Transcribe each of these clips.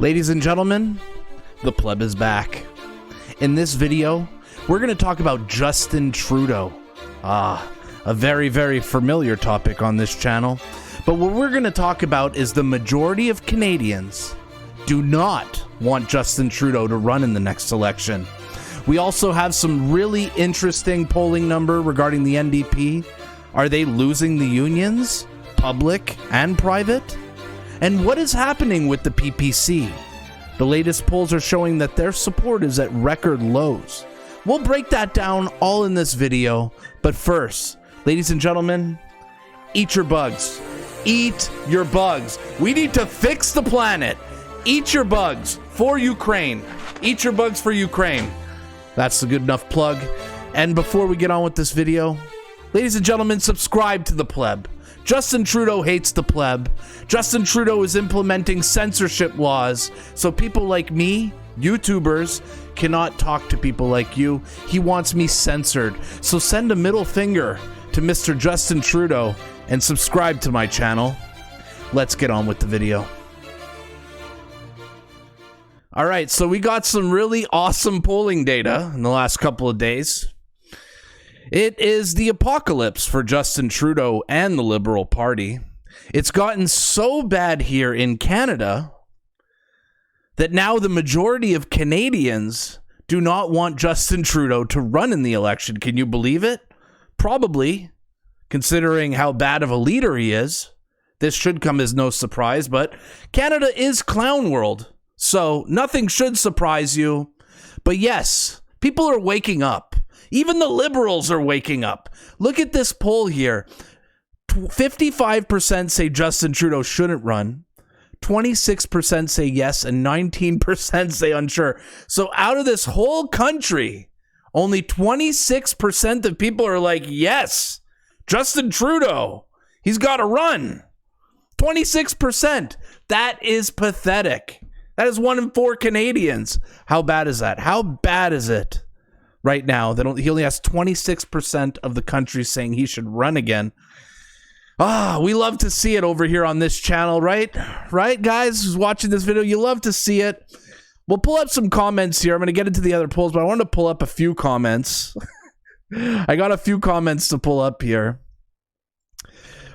Ladies and gentlemen, the pleb is back. In this video, we're going to talk about Justin Trudeau. A very, very familiar topic on this channel. But what we're going to talk about is the majority of Canadians do not want Justin Trudeau to run in the next election. We also have some really interesting polling number regarding the NDP. Are they losing the unions, public and private? And what is happening with the PPC? The latest polls are showing that their support is at record lows. We'll break that down all in this video. But first, ladies and gentlemen, eat your bugs. Eat your bugs. We need to fix the planet. Eat your bugs for Ukraine. Eat your bugs for Ukraine. That's a good enough plug. And before we get on with this video, ladies and gentlemen, subscribe to the pleb. Justin Trudeau hates the pleb. Justin Trudeau is implementing censorship laws, so people like me, YouTubers, cannot talk to people like you. He wants me censored. So send a middle finger to Mr. Justin Trudeau and subscribe to my channel. Let's get on with the video. All right, so we got some really awesome polling data in the last couple of days. It is the apocalypse for Justin Trudeau and the Liberal Party. It's gotten so bad here in Canada that now the majority of Canadians do not want Justin Trudeau to run in the election. Can you believe it? Probably, considering how bad of a leader he is. This should come as no surprise, but Canada is clown world, so nothing should surprise you. But yes, people are waking up. Even the liberals are waking up. Look at this poll here. 55% say Justin Trudeau shouldn't run. 26% say yes, and 19% say unsure. So out of this whole country, only 26% of people are like, yes, Justin Trudeau, he's got to run. 26%. That is pathetic. That is 1 in 4 Canadians. How bad is that? How bad is it? Right now, he only has 26% of the country saying he should run again. We love to see it over here on this channel, right? Right, guys, who's watching this video, you love to see it. We'll pull up some comments here. I'm going to get into the other polls, but I wanted to pull up a few comments. I got a few comments to pull up here.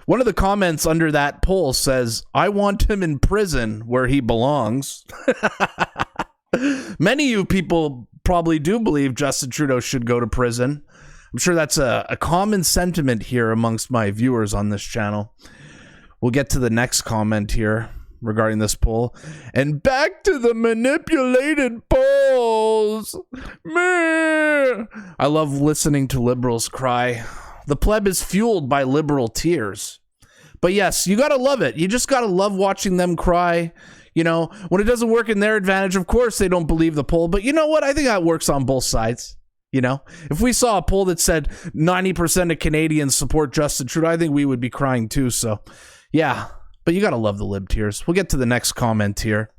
One of the comments under that poll says, I want him in prison where he belongs. Many of you people probably do believe Justin Trudeau should go to prison. I'm sure that's a common sentiment here amongst my viewers on this channel. We'll get to the next comment here regarding this poll. And back to the manipulated polls. Meh. I love listening to liberals cry. The pleb is fueled by liberal tears. But yes, you gotta love it. You just gotta love watching them cry. You know, when it doesn't work in their advantage, of course they don't believe the poll. But you know what? I think that works on both sides. You know, if we saw a poll that said 90% of Canadians support Justin Trudeau, I think we would be crying too. So, yeah, but you got to love the lib tears. We'll get to the next comment here.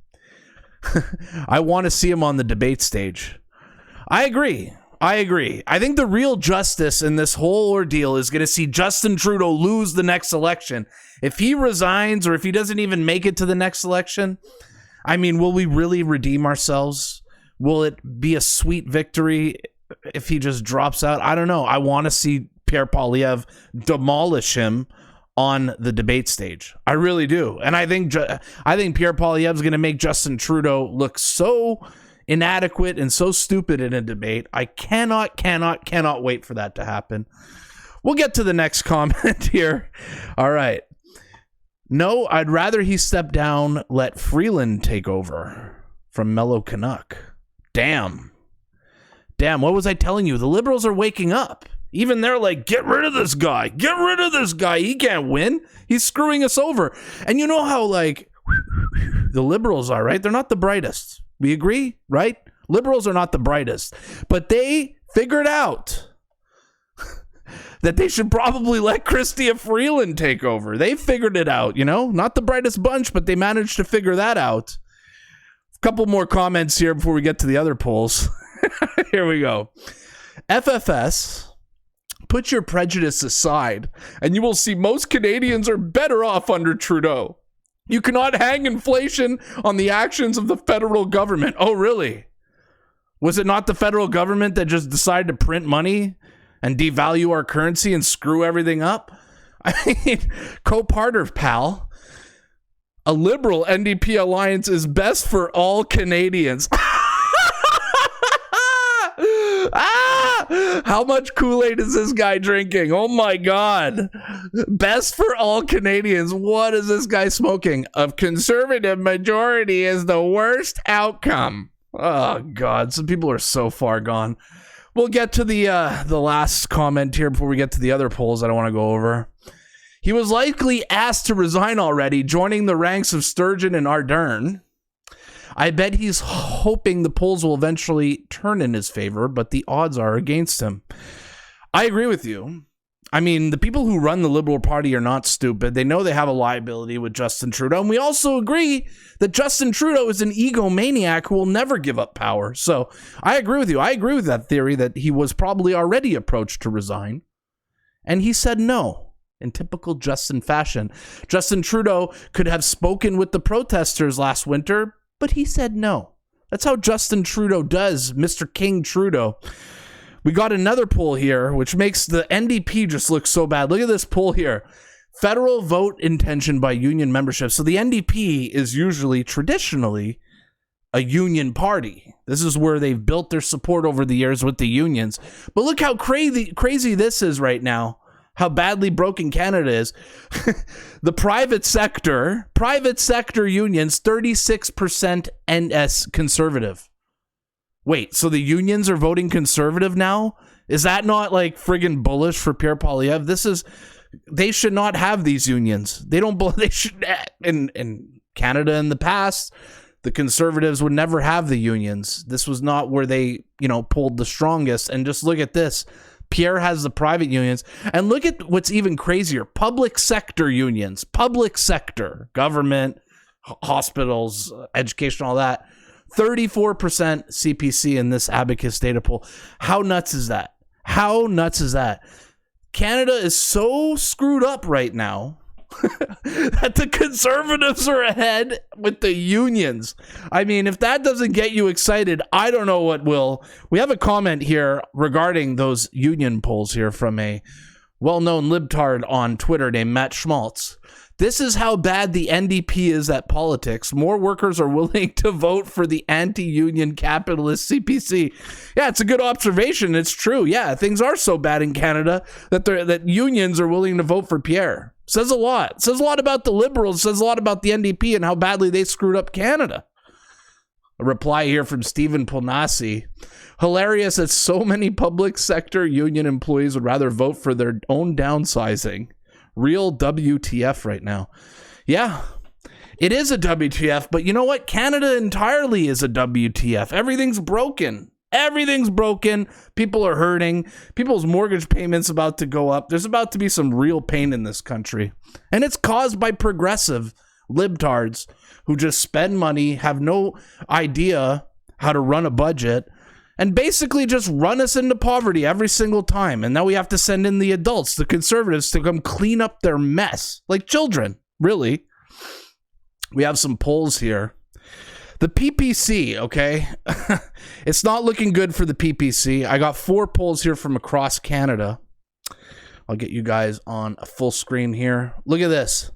I want to see him on the debate stage. I agree. I think the real justice in this whole ordeal is going to see Justin Trudeau lose the next election. If he resigns or if he doesn't even make it to the next election, I mean, will we really redeem ourselves? Will it be a sweet victory if he just drops out? I don't know. I want to see Pierre Poilievre demolish him on the debate stage. I really do. And I think Pierre Poilievre is going to make Justin Trudeau look so inadequate and so stupid in a debate. I cannot wait for that to happen. We'll get to the next comment here. All right. No, I'd rather he step down, let Freeland take over. From Mellow Canuck. Damn, what was I telling you? The liberals are waking up. Even they're like, get rid of this guy. Get rid of this guy. He can't win. He's screwing us over. And you know how, like, the liberals are, right? They're not the brightest. We agree, right? Liberals are not the brightest. But they figured out that they should probably let Chrystia Freeland take over. They figured it out, you know? Not the brightest bunch, but they managed to figure that out. A couple more comments here before we get to the other polls. Here we go. FFS, put your prejudice aside, and you will see most Canadians are better off under Trudeau. You cannot hang inflation on the actions of the federal government. Oh, really? Was it not the federal government that just decided to print money and devalue our currency and screw everything up? I mean, co-partner, pal. A liberal NDP alliance is best for all Canadians. How much Kool-Aid is this guy drinking? Oh my God. Best for all Canadians. What is this guy smoking? A conservative majority is the worst outcome. Oh God, some people are so far gone. We'll get to the last comment here before we get to the other polls I don't want to go over. He was likely asked to resign already, joining the ranks of Sturgeon and Ardern. I bet he's hoping the polls will eventually turn in his favor, but the odds are against him. I agree with you. I mean, the people who run the Liberal Party are not stupid. They know they have a liability with Justin Trudeau, and we also agree that Justin Trudeau is an egomaniac who will never give up power. So I agree with you. I agree with that theory that he was probably already approached to resign, and he said no. In typical Justin fashion. Justin Trudeau could have spoken with the protesters last winter, but he said no. That's how Justin Trudeau does, Mr. King Trudeau. We got another poll here, which makes the NDP just look so bad. Look at this poll here. Federal vote intention by union membership. So the NDP is usually, traditionally, a union party. This is where they've built their support over the years with the unions. But look how crazy this is right now. How badly broken Canada is. The private sector unions, 36% NS conservative. Wait, so the unions are voting conservative now? Is that not like friggin' bullish for Pierre Poilievre? They should not have these unions. They should, in Canada in the past, the conservatives would never have the unions. This was not where they, pulled the strongest. And just look at this. Pierre has the private unions. And look at what's even crazier. Public sector unions. Public sector. Government, hospitals, education, all that. 34% CPC in this Abacus data poll. How nuts is that? How nuts is that? Canada is so screwed up right now that the conservatives are ahead with the unions. I mean, if that doesn't get you excited, I don't know what will. We have a comment here regarding those union polls here from a well-known libtard on Twitter named Matt Schmaltz. This is how bad the NDP is at politics. More workers are willing to vote for the anti-union capitalist CPC. Yeah, it's a good observation. It's true. Yeah, things are so bad in Canada that unions are willing to vote for Pierre. Says a lot. Says a lot about the Liberals. Says a lot about the NDP and how badly they screwed up Canada. A reply here from Stephen Polnasi. Hilarious that so many public sector union employees would rather vote for their own downsizing. Real WTF right now. Yeah, it is a WTF, but you know what? Canada entirely is a WTF. Everything's broken. Everything's broken. People are hurting. People's mortgage payments about to go up. There's about to be some real pain in this country. And it's caused by progressive libtards who just spend money, have no idea how to run a budget, and basically just run us into poverty every single time. And now we have to send in the adults, the conservatives, to come clean up their mess. Like children, really. We have some polls here. The PPC, okay? It's not looking good for the PPC. I got 4 polls here from across Canada. I'll get you guys on a full screen here. Look at this.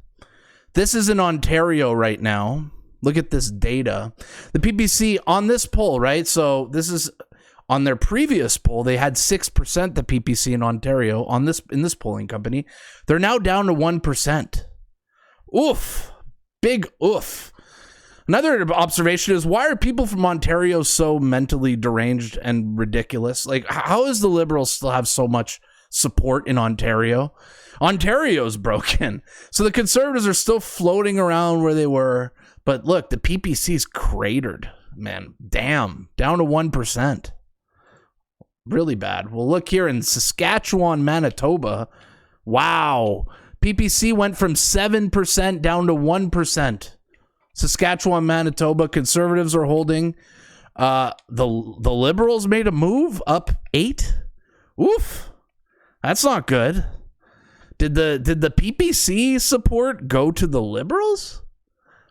This is in Ontario right now. Look at this data. The PPC on this poll, right? So this is on their previous poll. They had 6% the PPC in Ontario in this polling company. They're now down to 1%. Oof. Big oof. Another observation is, why are people from Ontario so mentally deranged and ridiculous? Like, how is the Liberals still have so much support in Ontario? Ontario's broken. So the Conservatives are still floating around where they were. But look, the PPC's cratered, man. Damn. Down to 1%. Really bad. Well, look here in Saskatchewan, Manitoba. Wow. PPC went from 7% down to 1%. Saskatchewan, Manitoba, Conservatives are holding. The Liberals made a move up 8. Oof. That's not good. Did the PPC support go to the Liberals?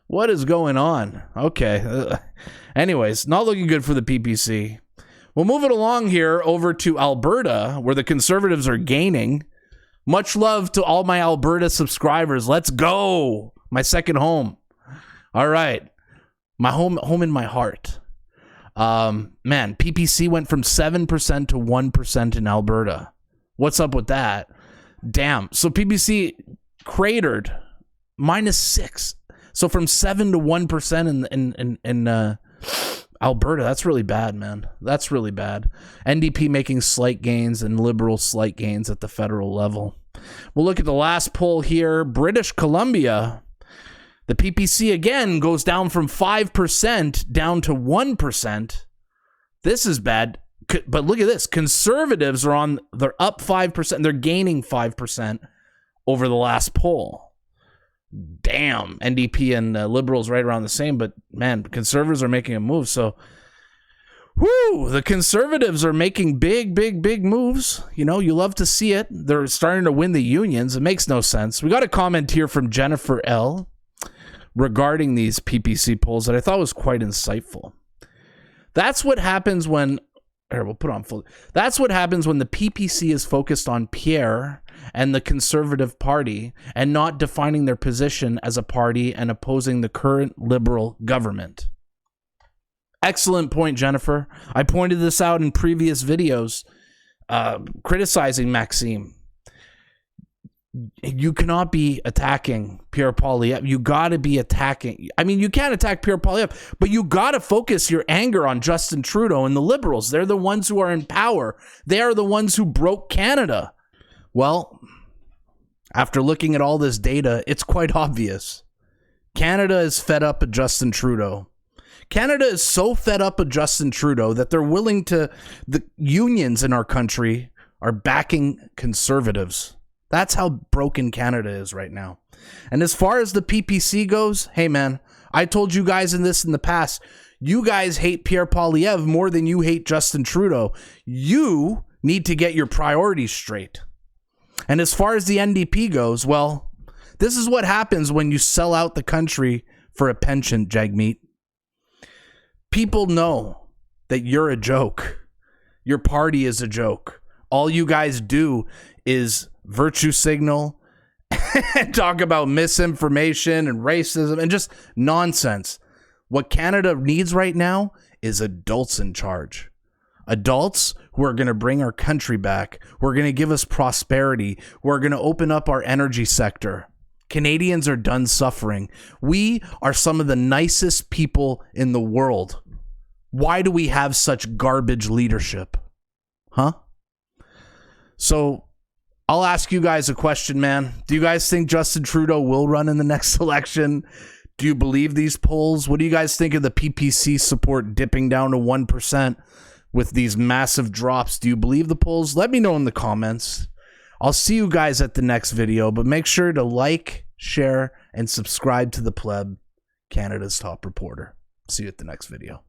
What is going on? Okay. Anyways, not looking good for the PPC. We'll move it along here over to Alberta, where the Conservatives are gaining. Much love to all my Alberta subscribers. Let's go. My second home. All right. My home in my heart. Man, PPC went from 7% to 1% in Alberta. What's up with that? Damn. So PPC cratered -6. So from 7 to 1% in Alberta, that's really bad, man. That's really bad. NDP making slight gains and Liberals slight gains at the federal level. We'll look at the last poll here. British Columbia, the PPC again goes down from 5% down to 1%. This is bad. But look at this. Conservatives they're up 5%. They're gaining 5% over the last poll. Damn, NDP and Liberals right around the same, but man, Conservatives are making a move. So, the Conservatives are making big moves. You know, you love to see it. They're starting to win the unions. It makes no sense. We got a comment here from Jennifer L. regarding these PPC polls that I thought was quite insightful. That's what happens when... Here, we'll put on full. That's what happens when the PPC is focused on Pierre and the Conservative Party and not defining their position as a party and opposing the current Liberal government. Excellent point, Jennifer. I pointed this out in previous videos criticizing Maxime. You cannot be attacking Pierre Poilievre. You got to be attacking. I mean, you can't attack Pierre Poilievre, but you got to focus your anger on Justin Trudeau and the Liberals. They're the ones who are in power. They are the ones who broke Canada. Well, after looking at all this data, it's quite obvious. Canada is fed up with Justin Trudeau. Canada is so fed up with Justin Trudeau that they're willing to... The unions in our country are backing Conservatives. That's how broken Canada is right now. And as far as the PPC goes, hey man, I told you guys in the past, you guys hate Pierre Poilievre more than you hate Justin Trudeau. You need to get your priorities straight. And as far as the NDP goes, well, this is what happens when you sell out the country for a pension, Jagmeet. People know that you're a joke. Your party is a joke. All you guys do is virtue signal and talk about misinformation and racism and just nonsense. What Canada needs right now is adults in charge. Adults who are going to bring our country back, who are going to give us prosperity, who are going to open up our energy sector. Canadians are done suffering. We are some of the nicest people in the world. Why do we have such garbage leadership? Huh? So I'll ask you guys a question, man. Do you guys think Justin Trudeau will run in the next election? Do you believe these polls? What do you guys think of the PPC support dipping down to 1% with these massive drops? Do you believe the polls? Let me know in the comments. I'll see you guys at the next video, but make sure to like, share, and subscribe to the Pleb, Canada's top reporter. See you at the next video.